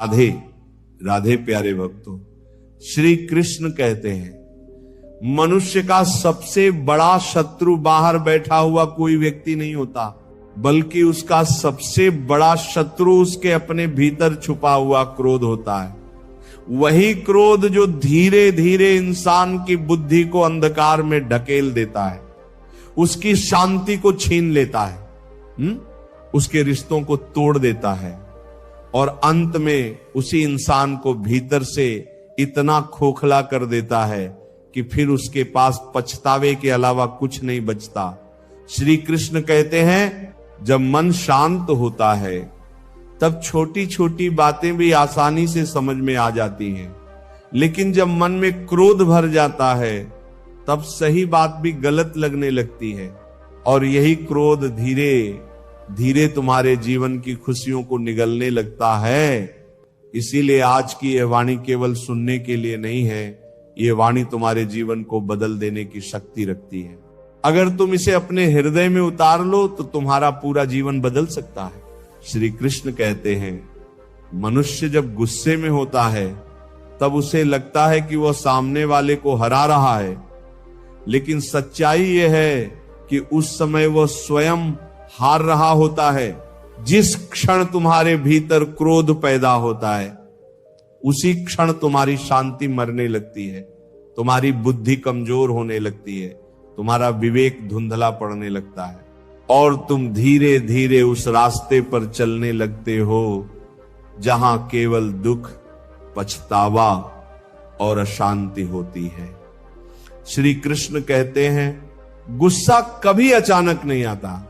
राधे राधे प्यारे भक्तों, श्री कृष्ण कहते हैं मनुष्य का सबसे बड़ा शत्रु बाहर बैठा हुआ कोई व्यक्ति नहीं होता, बल्कि उसका सबसे बड़ा शत्रु उसके अपने भीतर छुपा हुआ क्रोध होता है। वही क्रोध जो धीरे धीरे इंसान की बुद्धि को अंधकार में ढकेल देता है, उसकी शांति को छीन लेता है, उसके रिश्तों को तोड़ देता है और अंत में उसी इंसान को भीतर से इतना खोखला कर देता है कि फिर उसके पास पछतावे के अलावा कुछ नहीं बचता। श्री कृष्ण कहते हैं जब मन शांत होता है तब छोटी छोटी बातें भी आसानी से समझ में आ जाती हैं, लेकिन जब मन में क्रोध भर जाता है तब सही बात भी गलत लगने लगती है और यही क्रोध धीरे धीरे तुम्हारे जीवन की खुशियों को निगलने लगता है। इसीलिए आज की यह वाणी केवल सुनने के लिए नहीं है, ये वाणी तुम्हारे जीवन को बदल देने की शक्ति रखती है। अगर तुम इसे अपने हृदय में उतार लो तो तुम्हारा पूरा जीवन बदल सकता है। श्री कृष्ण कहते हैं मनुष्य जब गुस्से में होता है तब उसे लगता है कि वह सामने वाले को हरा रहा है, लेकिन सच्चाई यह है कि उस समय वह स्वयं हार रहा होता है। जिस क्षण तुम्हारे भीतर क्रोध पैदा होता है उसी क्षण तुम्हारी शांति मरने लगती है, तुम्हारी बुद्धि कमजोर होने लगती है, तुम्हारा विवेक धुंधला पड़ने लगता है और तुम धीरे धीरे उस रास्ते पर चलने लगते हो जहां केवल दुख, पछतावा और अशांति होती है। श्री कृष्ण कहते हैं गुस्सा कभी अचानक नहीं आता,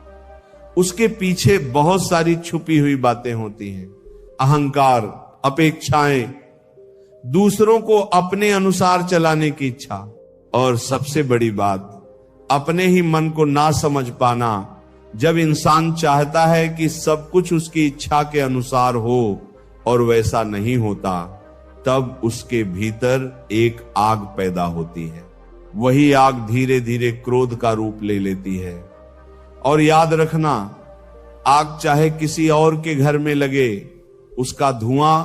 उसके पीछे बहुत सारी छुपी हुई बातें होती हैं। अहंकार, अपेक्षाएं, दूसरों को अपने अनुसार चलाने की इच्छा और सबसे बड़ी बात अपने ही मन को ना समझ पाना। जब इंसान चाहता है कि सब कुछ उसकी इच्छा के अनुसार हो और वैसा नहीं होता, तब उसके भीतर एक आग पैदा होती है। वही आग धीरे धीरे क्रोध का रूप ले लेती है। और याद रखना, आग चाहे किसी और के घर में लगे, उसका धुआं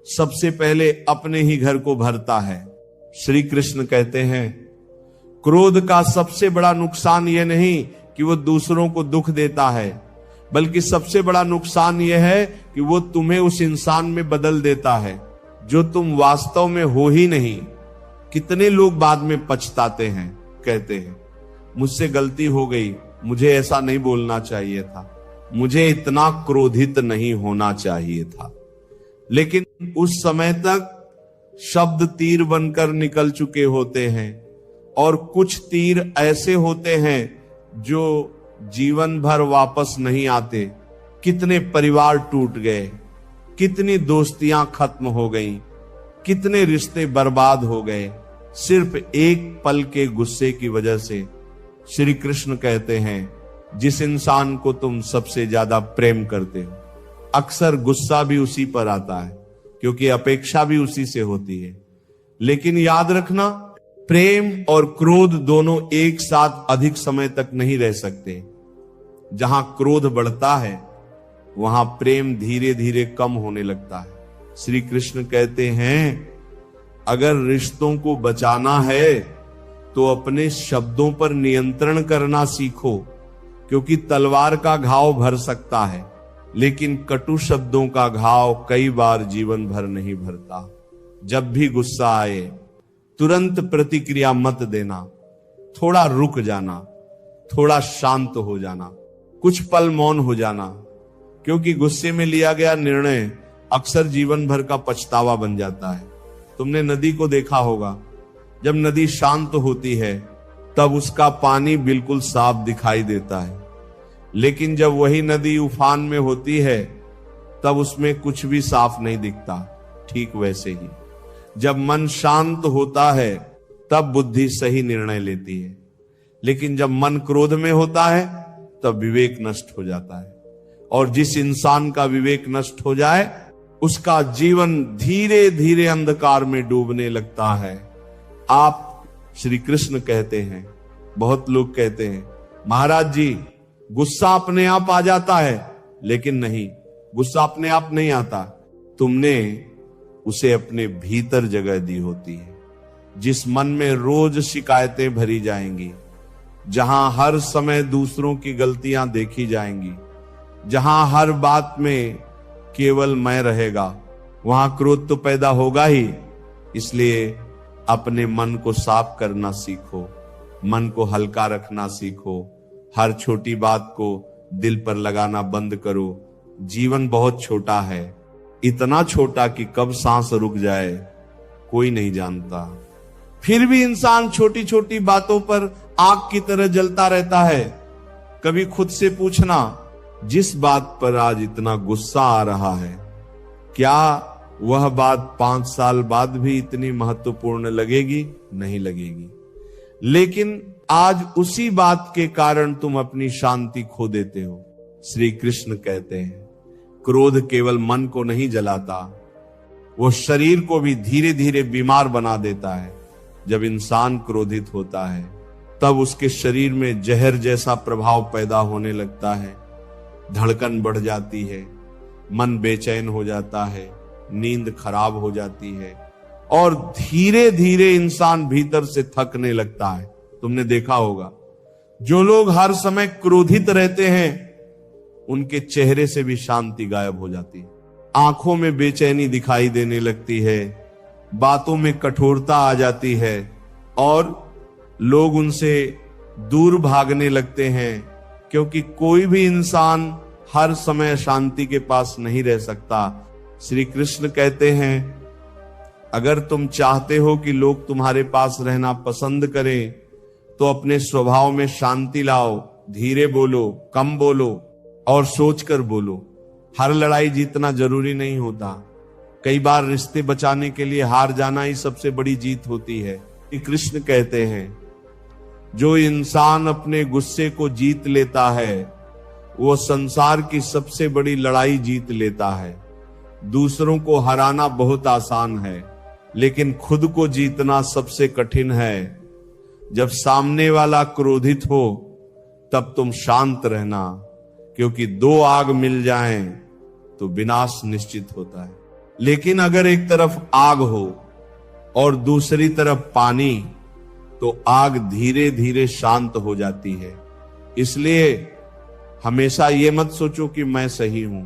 सबसे पहले अपने ही घर को भरता है। श्री कृष्ण कहते हैं क्रोध का सबसे बड़ा नुकसान यह नहीं कि वो दूसरों को दुख देता है, बल्कि सबसे बड़ा नुकसान यह है कि वो तुम्हें उस इंसान में बदल देता है जो तुम वास्तव में हो ही नहीं। कितने लोग बाद में पछताते हैं, कहते हैं मुझसे गलती हो गई, मुझे ऐसा नहीं बोलना चाहिए था, मुझे इतना क्रोधित नहीं होना चाहिए था। लेकिन उस समय तक शब्द तीर बनकर निकल चुके होते हैं और कुछ तीर ऐसे होते हैं जो जीवन भर वापस नहीं आते। कितने परिवार टूट गए, कितनी दोस्तियां खत्म हो गईं, कितने रिश्ते बर्बाद हो गए सिर्फ एक पल के गुस्से की वजह से। श्री कृष्ण कहते हैं जिस इंसान को तुम सबसे ज्यादा प्रेम करते हो, अक्सर गुस्सा भी उसी पर आता है, क्योंकि अपेक्षा भी उसी से होती है। लेकिन याद रखना, प्रेम और क्रोध दोनों एक साथ अधिक समय तक नहीं रह सकते। जहां क्रोध बढ़ता है वहां प्रेम धीरे धीरे कम होने लगता है। श्री कृष्ण कहते हैं अगर रिश्तों को बचाना है तो अपने शब्दों पर नियंत्रण करना सीखो, क्योंकि तलवार का घाव भर सकता है, लेकिन कटु शब्दों का घाव कई बार जीवन भर नहीं भरता। जब भी गुस्सा आए तुरंत प्रतिक्रिया मत देना, थोड़ा रुक जाना, थोड़ा शांत हो जाना, कुछ पल मौन हो जाना, क्योंकि गुस्से में लिया गया निर्णय अक्सर जीवन भर का पछतावा बन जाता है। तुमने नदी को देखा होगा, जब नदी शांत होती है तब उसका पानी बिल्कुल साफ दिखाई देता है, लेकिन जब वही नदी उफान में होती है तब उसमें कुछ भी साफ नहीं दिखता। ठीक वैसे ही जब मन शांत होता है तब बुद्धि सही निर्णय लेती है, लेकिन जब मन क्रोध में होता है तब विवेक नष्ट हो जाता है। और जिस इंसान का विवेक नष्ट हो जाए उसका जीवन धीरे धीरे अंधकार में डूबने लगता है। आप श्री कृष्ण कहते हैं, बहुत लोग कहते हैं महाराज जी गुस्सा अपने आप आ जाता है, लेकिन नहीं, गुस्सा अपने आप नहीं आता। तुमने उसे अपने भीतर जगह दी होती है। जिस मन में रोज शिकायतें भरी जाएंगी, जहां हर समय दूसरों की गलतियां देखी जाएंगी, जहां हर बात में केवल मैं रहेगा, वहां क्रोध तो पैदा होगा ही। इसलिए अपने मन को साफ करना सीखो, मन को हल्का रखना सीखो, हर छोटी बात को दिल पर लगाना बंद करो। जीवन बहुत छोटा है, इतना छोटा कि कब सांस रुक जाए कोई नहीं जानता। फिर भी इंसान छोटी छोटी बातों पर आग की तरह जलता रहता है। कभी खुद से पूछना, जिस बात पर आज इतना गुस्सा आ रहा है, क्या वह बात 5 साल बाद भी इतनी महत्वपूर्ण लगेगी? नहीं लगेगी। लेकिन आज उसी बात के कारण तुम अपनी शांति खो देते हो। श्री कृष्ण कहते हैं, क्रोध केवल मन को नहीं जलाता, वो शरीर को भी धीरे धीरे बीमार बना देता है। जब इंसान क्रोधित होता है तब उसके शरीर में जहर जैसा प्रभाव पैदा होने लगता है, धड़कन बढ़ जाती है, मन बेचैन हो जाता है, नींद खराब हो जाती है और धीरे धीरे इंसान भीतर से थकने लगता है। तुमने देखा होगा, जो लोग हर समय क्रोधित रहते हैं उनके चेहरे से भी शांति गायब हो जाती है, आंखों में बेचैनी दिखाई देने लगती है, बातों में कठोरता आ जाती है और लोग उनसे दूर भागने लगते हैं। क्योंकि कोई भी इंसान हर समय शांति के पास नहीं रह सकता। श्री कृष्ण कहते हैं, अगर तुम चाहते हो कि लोग तुम्हारे पास रहना पसंद करें तो अपने स्वभाव में शांति लाओ, धीरे बोलो, कम बोलो और सोचकर बोलो। हर लड़ाई जीतना जरूरी नहीं होता। कई बार रिश्ते बचाने के लिए हार जाना ही सबसे बड़ी जीत होती है। कृष्ण कहते हैं, जो इंसान अपने गुस्से को जीत लेता है वो संसार की सबसे बड़ी लड़ाई जीत लेता है। दूसरों को हराना बहुत आसान है, लेकिन खुद को जीतना सबसे कठिन है। जब सामने वाला क्रोधित हो तब तुम शांत रहना, क्योंकि 2 आग मिल जाएं तो विनाश निश्चित होता है। लेकिन अगर एक तरफ आग हो और दूसरी तरफ पानी, तो आग धीरे धीरे शांत हो जाती है। इसलिए हमेशा ये मत सोचो कि मैं सही हूं,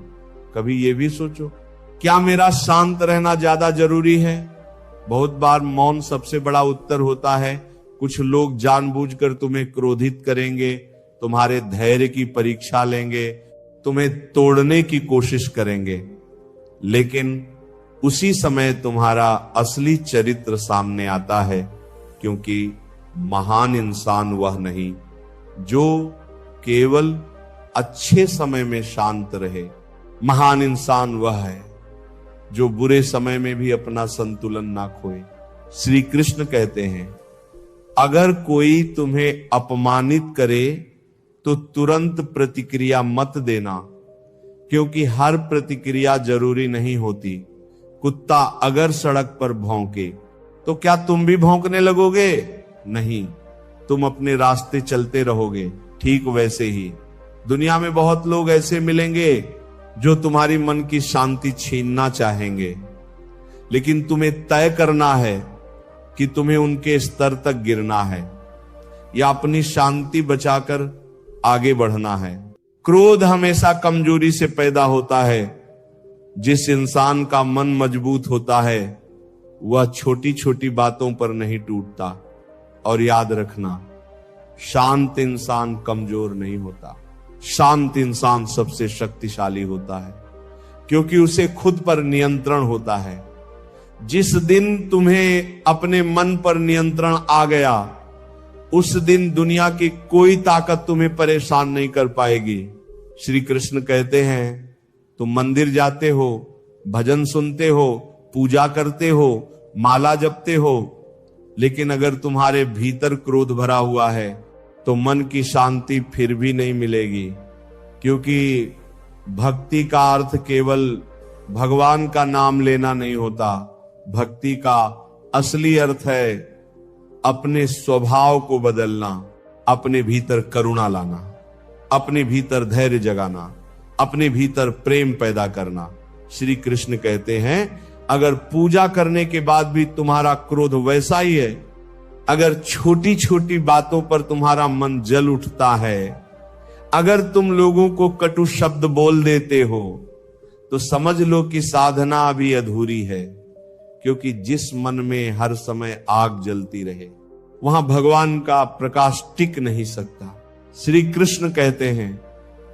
कभी ये भी सोचो, क्या मेरा शांत रहना ज्यादा जरूरी है? बहुत बार मौन सबसे बड़ा उत्तर होता है। कुछ लोग जानबूझकर तुम्हें क्रोधित करेंगे, तुम्हारे धैर्य की परीक्षा लेंगे, तुम्हें तोड़ने की कोशिश करेंगे, लेकिन उसी समय तुम्हारा असली चरित्र सामने आता है। क्योंकि महान इंसान वह नहीं जो केवल अच्छे समय में शांत रहे, महान इंसान वह है जो बुरे समय में भी अपना संतुलन ना खोए। श्री कृष्ण कहते हैं, अगर कोई तुम्हें अपमानित करे तो तुरंत प्रतिक्रिया मत देना, क्योंकि हर प्रतिक्रिया जरूरी नहीं होती। कुत्ता अगर सड़क पर भौंके तो क्या तुम भी भौंकने लगोगे? नहीं, तुम अपने रास्ते चलते रहोगे। ठीक वैसे ही दुनिया में बहुत लोग ऐसे मिलेंगे जो तुम्हारी मन की शांति छीनना चाहेंगे, लेकिन तुम्हें तय करना है कि तुम्हें उनके स्तर तक गिरना है या अपनी शांति बचाकर आगे बढ़ना है। क्रोध हमेशा कमजोरी से पैदा होता है। जिस इंसान का मन मजबूत होता है वह छोटी छोटी बातों पर नहीं टूटता। और याद रखना, शांत इंसान कमजोर नहीं होता, शांत इंसान सबसे शक्तिशाली होता है, क्योंकि उसे खुद पर नियंत्रण होता है। जिस दिन तुम्हें अपने मन पर नियंत्रण आ गया, उस दिन दुनिया की कोई ताकत तुम्हें परेशान नहीं कर पाएगी। श्री कृष्ण कहते हैं, तुम मंदिर जाते हो, भजन सुनते हो, पूजा करते हो, माला जपते हो, लेकिन अगर तुम्हारे भीतर क्रोध भरा हुआ है तो मन की शांति फिर भी नहीं मिलेगी। क्योंकि भक्ति का अर्थ केवल भगवान का नाम लेना नहीं होता। भक्ति का असली अर्थ है अपने स्वभाव को बदलना, अपने भीतर करुणा लाना, अपने भीतर धैर्य जगाना, अपने भीतर प्रेम पैदा करना। श्री कृष्ण कहते हैं अगर पूजा करने के बाद भी तुम्हारा क्रोध वैसा ही है, अगर छोटी छोटी बातों पर तुम्हारा मन जल उठता है, अगर तुम लोगों को कटु शब्द बोल देते हो, तो समझ लो कि साधना अभी अधूरी है। क्योंकि जिस मन में हर समय आग जलती रहे वहां भगवान का प्रकाश टिक नहीं सकता। श्री कृष्ण कहते हैं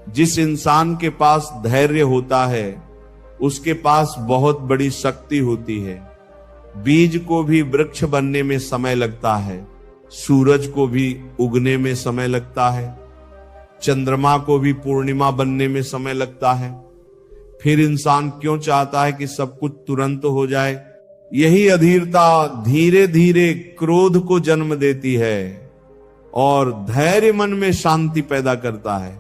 जिस इंसान के पास धैर्य होता है उसके पास बहुत बड़ी शक्ति होती है। बीज को भी वृक्ष बनने में समय लगता है, सूरज को भी उगने में समय लगता है, चंद्रमा को भी पूर्णिमा बनने में समय लगता है। फिर इंसान क्यों चाहता है कि सब कुछ तुरंत हो जाए? यही अधीरता धीरे धीरे क्रोध को जन्म देती है और धैर्य मन में शांति पैदा करता है।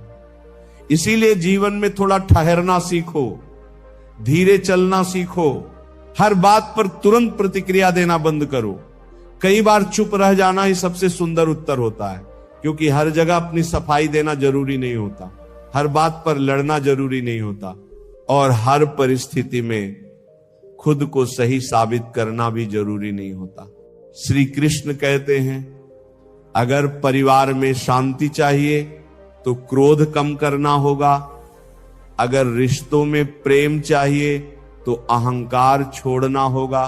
इसीलिए जीवन में थोड़ा ठहरना सीखो, धीरे चलना सीखो, हर बात पर तुरंत प्रतिक्रिया देना बंद करो। कई बार चुप रह जाना ही सबसे सुंदर उत्तर होता है, क्योंकि हर जगह अपनी सफाई देना जरूरी नहीं होता, हर बात पर लड़ना जरूरी नहीं होता, और हर परिस्थिति में खुद को सही साबित करना भी जरूरी नहीं होता। श्री कृष्ण कहते हैं अगर परिवार में शांति चाहिए तो क्रोध कम करना होगा, अगर रिश्तों में प्रेम चाहिए तो अहंकार छोड़ना होगा,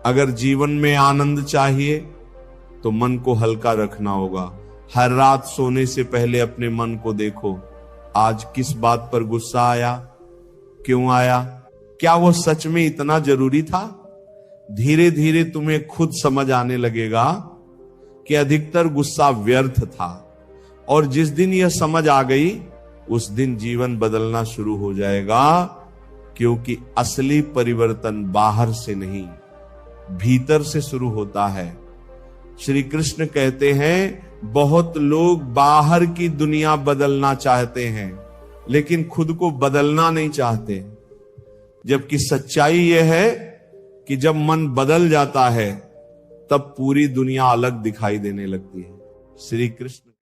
अगर जीवन में आनंद चाहिए तो मन को हल्का रखना होगा। हर रात सोने से पहले अपने मन को देखो, आज किस बात पर गुस्सा आया, क्यों आया, क्या वो सच में इतना जरूरी था? धीरे धीरे तुम्हें खुद समझ आने लगेगा कि अधिकतर गुस्सा व्यर्थ था, और जिस दिन यह समझ आ गई उस दिन जीवन बदलना शुरू हो जाएगा। क्योंकि असली परिवर्तन बाहर से नहीं भीतर से शुरू होता है। श्री कृष्ण कहते हैं बहुत लोग बाहर की दुनिया बदलना चाहते हैं लेकिन खुद को बदलना नहीं चाहते, जबकि सच्चाई यह है कि जब मन बदल जाता है तब पूरी दुनिया अलग दिखाई देने लगती है। श्री कृष्ण